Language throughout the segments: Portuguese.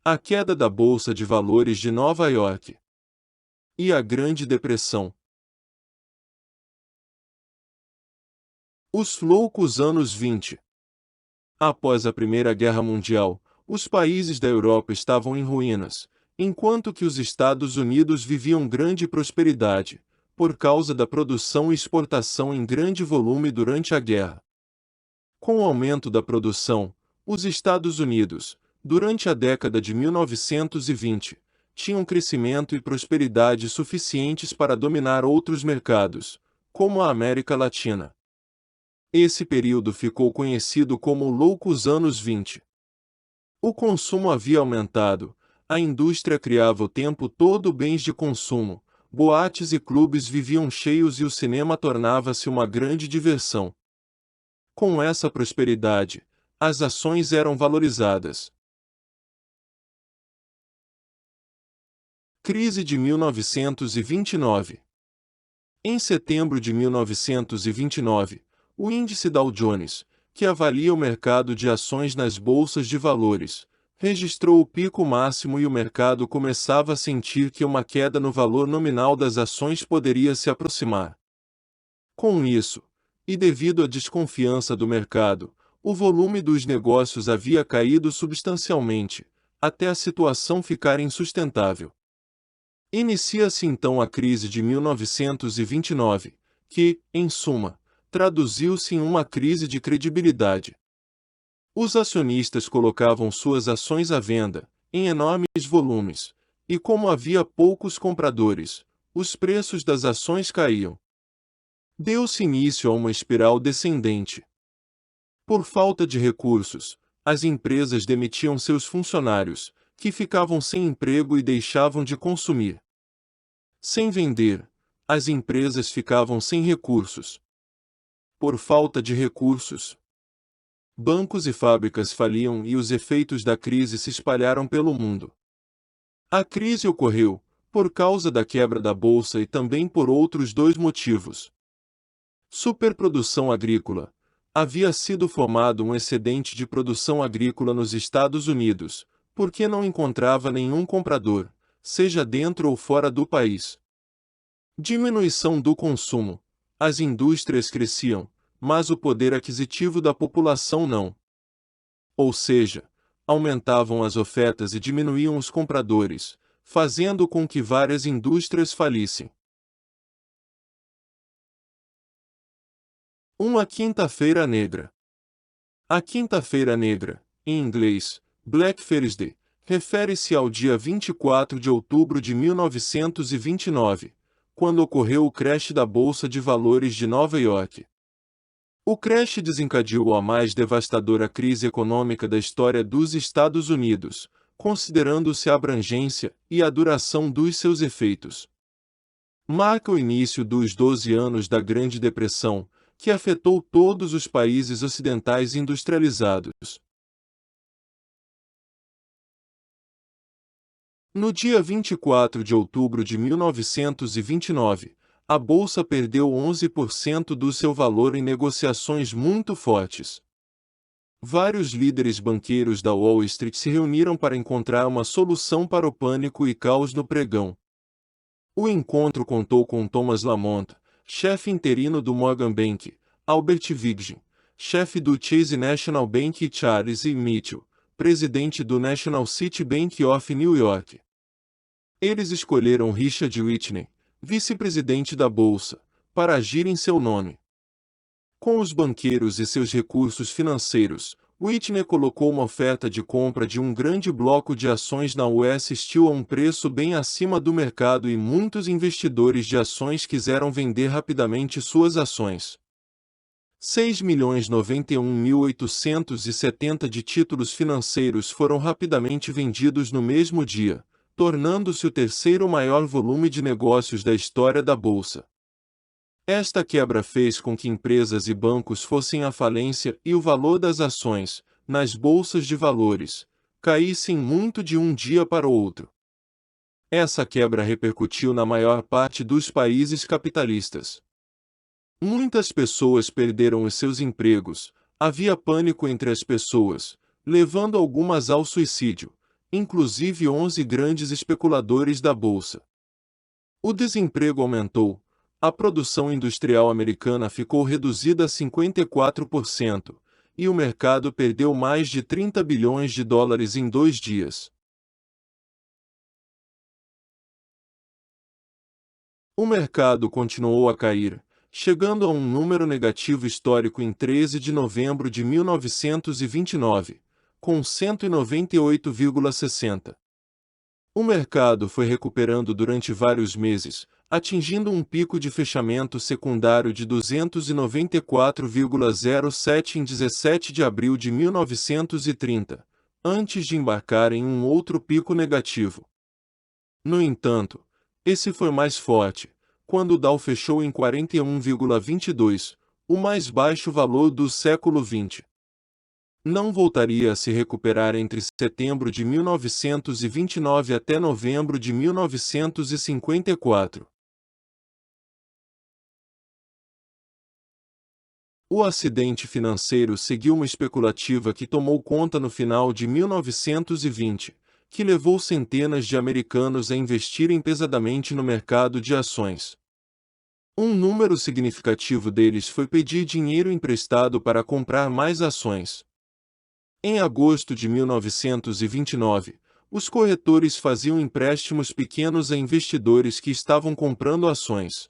A queda da Bolsa de Valores de Nova York e a Grande Depressão. Os loucos anos 20. Após a Primeira Guerra Mundial, os países da Europa estavam em ruínas, enquanto que os Estados Unidos viviam grande prosperidade, por causa da produção e exportação em grande volume durante a guerra. Com o aumento da produção, os Estados Unidos, durante a década de 1920, tinham crescimento e prosperidade suficientes para dominar outros mercados, como a América Latina. Esse período ficou conhecido como Loucos Anos 20. O consumo havia aumentado, a indústria criava o tempo todo bens de consumo, boates e clubes viviam cheios e o cinema tornava-se uma grande diversão. Com essa prosperidade, as ações eram valorizadas. Crise de 1929. Em setembro de 1929, o índice Dow Jones, que avalia o mercado de ações nas bolsas de valores, registrou o pico máximo e o mercado começava a sentir que uma queda no valor nominal das ações poderia se aproximar. Com isso, e devido à desconfiança do mercado, o volume dos negócios havia caído substancialmente, até a situação ficar insustentável. Inicia-se então a crise de 1929, que, em suma, traduziu-se em uma crise de credibilidade. Os acionistas colocavam suas ações à venda, em enormes volumes, e como havia poucos compradores, os preços das ações caíam. Deu-se início a uma espiral descendente. Por falta de recursos, as empresas demitiam seus funcionários, que ficavam sem emprego e deixavam de consumir. Sem vender, as empresas ficavam sem recursos. Por falta de recursos, bancos e fábricas faliam e os efeitos da crise se espalharam pelo mundo. A crise ocorreu por causa da quebra da bolsa e também por outros dois motivos. Superprodução agrícola. Havia sido formado um excedente de produção agrícola nos Estados Unidos, porque não encontrava nenhum comprador, seja dentro ou fora do país. Diminuição do consumo. As indústrias cresciam, mas o poder aquisitivo da população não. Ou seja, aumentavam as ofertas e diminuíam os compradores, fazendo com que várias indústrias falissem. Uma Quinta-feira Negra. A Quinta-feira Negra, em inglês, Black Thursday, refere-se ao dia 24 de outubro de 1929, quando ocorreu o crash da Bolsa de Valores de Nova York. O crash desencadeou a mais devastadora crise econômica da história dos Estados Unidos, considerando-se a abrangência e a duração dos seus efeitos. Marca o início dos 12 anos da Grande Depressão, que afetou todos os países ocidentais industrializados. No dia 24 de outubro de 1929, a bolsa perdeu 11% do seu valor em negociações muito fortes. Vários líderes banqueiros da Wall Street se reuniram para encontrar uma solução para o pânico e caos no pregão. O encontro contou com Thomas Lamont, chefe interino do Morgan Bank, Albert Viggen, chefe do Chase National Bank e Charles E. Mitchell, presidente do National City Bank of New York. Eles escolheram Richard Whitney, vice-presidente da Bolsa, para agir em seu nome. Com os banqueiros e seus recursos financeiros, Whitney colocou uma oferta de compra de um grande bloco de ações na US Steel a um preço bem acima do mercado e muitos investidores de ações quiseram vender rapidamente suas ações. 6.091.870 de títulos financeiros foram rapidamente vendidos no mesmo dia, tornando-se o terceiro maior volume de negócios da história da Bolsa. Esta quebra fez com que empresas e bancos fossem à falência e o valor das ações, nas bolsas de valores, caíssem muito de um dia para o outro. Essa quebra repercutiu na maior parte dos países capitalistas. Muitas pessoas perderam os seus empregos, havia pânico entre as pessoas, levando algumas ao suicídio, inclusive 11 grandes especuladores da bolsa. O desemprego aumentou, a produção industrial americana ficou reduzida a 54%, e o mercado perdeu mais de 30 bilhões de dólares em 2 dias. O mercado continuou a cair, chegando a um número negativo histórico em 13 de novembro de 1929, com 198,60. O mercado foi recuperando durante vários meses, atingindo um pico de fechamento secundário de 294,07 em 17 de abril de 1930, antes de embarcar em um outro pico negativo. No entanto, esse foi mais forte, quando o Dow fechou em 41,22, o mais baixo valor do século XX. Não voltaria a se recuperar entre setembro de 1929 até novembro de 1954. O acidente financeiro seguiu uma especulativa que tomou conta no final de 1920, que levou centenas de americanos a investirem pesadamente no mercado de ações. Um número significativo deles foi pedir dinheiro emprestado para comprar mais ações. Em agosto de 1929, os corretores faziam empréstimos pequenos a investidores que estavam comprando ações.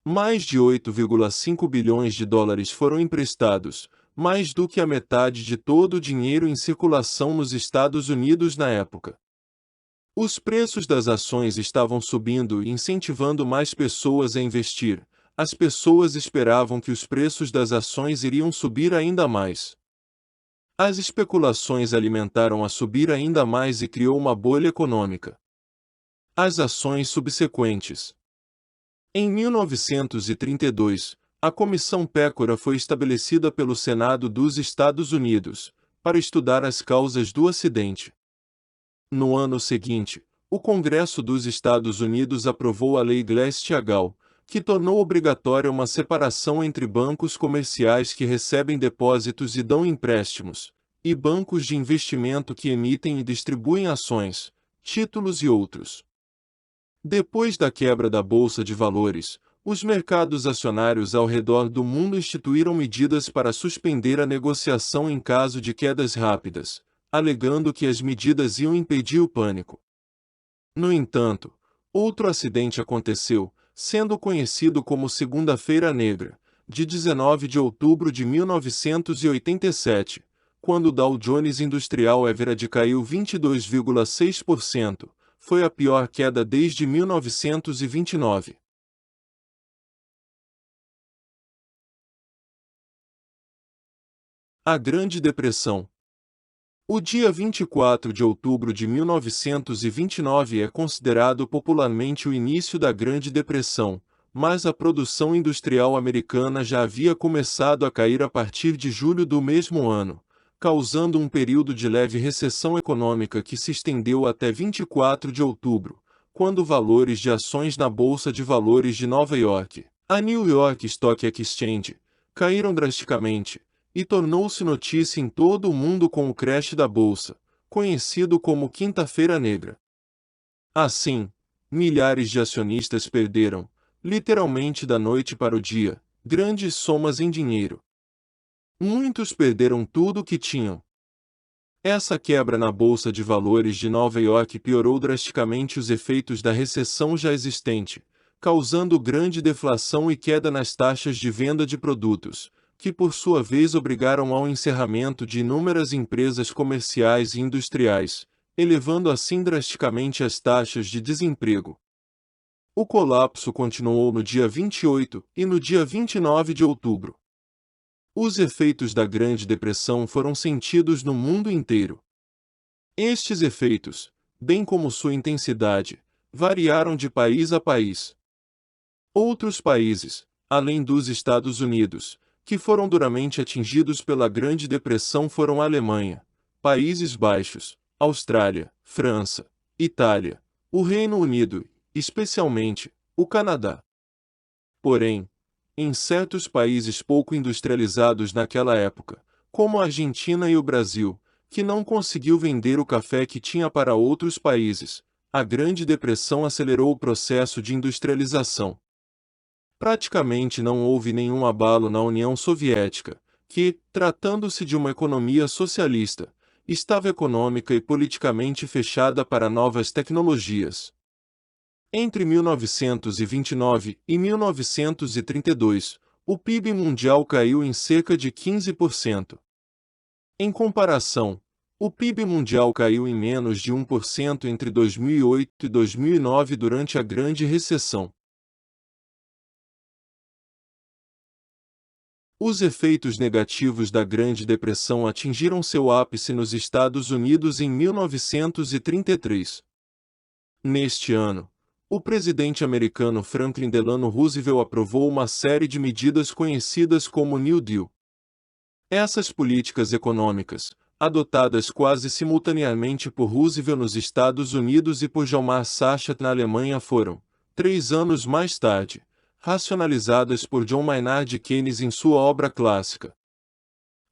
Mais de 8,5 bilhões de dólares foram emprestados, mais do que a metade de todo o dinheiro em circulação nos Estados Unidos na época. Os preços das ações estavam subindo e incentivando mais pessoas a investir. As pessoas esperavam que os preços das ações iriam subir ainda mais. As especulações alimentaram a subir ainda mais e criou uma bolha econômica. As ações subsequentes. Em 1932, a Comissão Pécora foi estabelecida pelo Senado dos Estados Unidos, para estudar as causas do acidente. No ano seguinte, o Congresso dos Estados Unidos aprovou a Lei Glass-Steagall, que tornou obrigatória uma separação entre bancos comerciais que recebem depósitos e dão empréstimos, e bancos de investimento que emitem e distribuem ações, títulos e outros. Depois da quebra da Bolsa de Valores, os mercados acionários ao redor do mundo instituíram medidas para suspender a negociação em caso de quedas rápidas, alegando que as medidas iam impedir o pânico. No entanto, outro acidente aconteceu, sendo conhecido como Segunda-feira Negra, de 19 de outubro de 1987, quando o Dow Jones Industrial Average caiu 22,6%, foi a pior queda desde 1929. A Grande Depressão. O dia 24 de outubro de 1929 é considerado popularmente o início da Grande Depressão, mas a produção industrial americana já havia começado a cair a partir de julho do mesmo ano, causando um período de leve recessão econômica que se estendeu até 24 de outubro, quando valores de ações na Bolsa de Valores de Nova York, a New York Stock Exchange, caíram drasticamente, e tornou-se notícia em todo o mundo com o crash da Bolsa, conhecido como Quinta-feira Negra. Assim, milhares de acionistas perderam, literalmente da noite para o dia, grandes somas em dinheiro. Muitos perderam tudo o que tinham. Essa quebra na Bolsa de Valores de Nova York piorou drasticamente os efeitos da recessão já existente, causando grande deflação e queda nas taxas de venda de produtos, que por sua vez obrigaram ao encerramento de inúmeras empresas comerciais e industriais, elevando assim drasticamente as taxas de desemprego. O colapso continuou no dia 28 e no dia 29 de outubro. Os efeitos da Grande Depressão foram sentidos no mundo inteiro. Estes efeitos, bem como sua intensidade, variaram de país a país. Outros países, além dos Estados Unidos, que foram duramente atingidos pela Grande Depressão foram a Alemanha, Países Baixos, Austrália, França, Itália, o Reino Unido e, especialmente, o Canadá. Porém, em certos países pouco industrializados naquela época, como a Argentina e o Brasil, que não conseguiu vender o café que tinha para outros países. A Grande Depressão acelerou o processo de industrialização. Praticamente não houve nenhum abalo na União Soviética, que, tratando-se de uma economia socialista, estava econômica e politicamente fechada para novas tecnologias. Entre 1929 e 1932, o PIB mundial caiu em cerca de 15%. Em comparação, o PIB mundial caiu em menos de 1% entre 2008 e 2009 durante a Grande Recessão. Os efeitos negativos da Grande Depressão atingiram seu ápice nos Estados Unidos em 1933. Neste ano, o presidente americano Franklin Delano Roosevelt aprovou uma série de medidas conhecidas como New Deal. Essas políticas econômicas, adotadas quase simultaneamente por Roosevelt nos Estados Unidos e por Hjalmar Schacht na Alemanha, foram, 3 anos mais tarde, racionalizadas por John Maynard Keynes em sua obra clássica.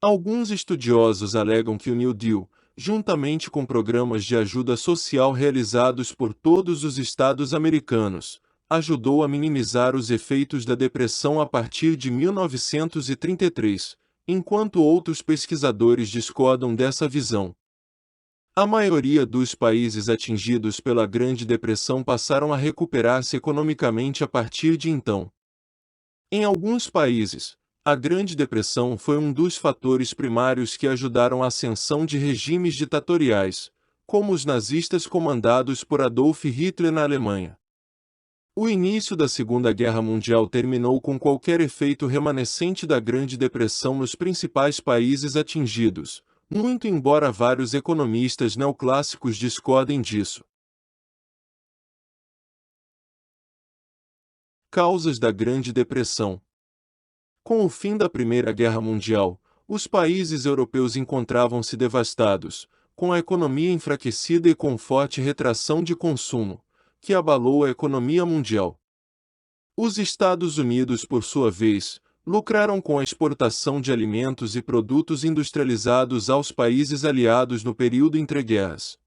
Alguns estudiosos alegam que o New Deal, juntamente com programas de ajuda social realizados por todos os estados americanos, ajudou a minimizar os efeitos da depressão a partir de 1933, enquanto outros pesquisadores discordam dessa visão. A maioria dos países atingidos pela Grande Depressão passaram a recuperar-se economicamente a partir de então. Em alguns países, a Grande Depressão foi um dos fatores primários que ajudaram a ascensão de regimes ditatoriais, como os nazistas comandados por Adolf Hitler na Alemanha. O início da Segunda Guerra Mundial terminou com qualquer efeito remanescente da Grande Depressão nos principais países atingidos, muito embora vários economistas neoclássicos discordem disso. Causas da Grande Depressão. Com o fim da Primeira Guerra Mundial, os países europeus encontravam-se devastados, com a economia enfraquecida e com forte retração de consumo, que abalou a economia mundial. Os Estados Unidos, por sua vez, lucraram com a exportação de alimentos e produtos industrializados aos países aliados no período entre guerras.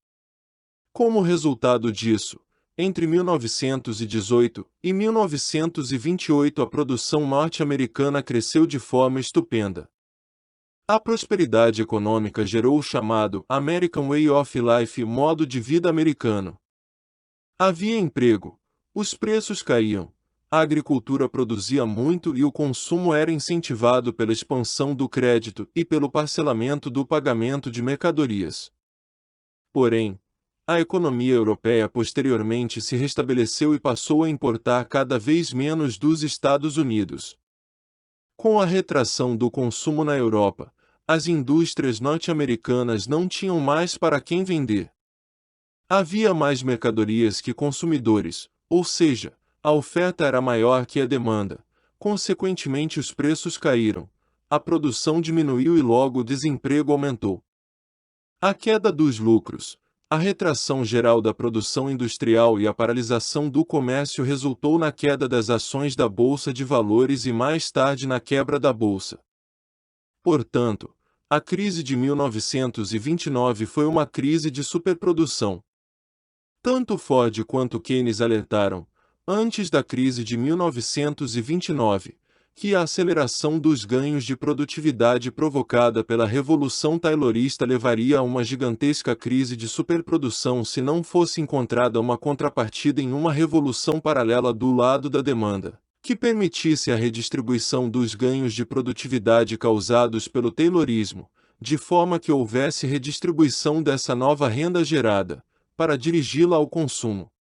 Como resultado disso, entre 1918 e 1928 a produção norte-americana cresceu de forma estupenda. A prosperidade econômica gerou o chamado American Way of Life, modo de vida americano. Havia emprego, os preços caíam, a agricultura produzia muito e o consumo era incentivado pela expansão do crédito e pelo parcelamento do pagamento de mercadorias. Porém, a economia europeia posteriormente se restabeleceu e passou a importar cada vez menos dos Estados Unidos. Com a retração do consumo na Europa, as indústrias norte-americanas não tinham mais para quem vender. Havia mais mercadorias que consumidores, ou seja, a oferta era maior que a demanda, consequentemente os preços caíram, a produção diminuiu e logo o desemprego aumentou. A queda dos lucros, a retração geral da produção industrial e a paralisação do comércio resultou na queda das ações da Bolsa de Valores e mais tarde na quebra da Bolsa. Portanto, a crise de 1929 foi uma crise de superprodução. Tanto Ford quanto Keynes alertaram, antes da crise de 1929, que a aceleração dos ganhos de produtividade provocada pela Revolução Taylorista levaria a uma gigantesca crise de superprodução se não fosse encontrada uma contrapartida em uma revolução paralela do lado da demanda, que permitisse a redistribuição dos ganhos de produtividade causados pelo Taylorismo, de forma que houvesse redistribuição dessa nova renda gerada, para dirigi-la ao consumo.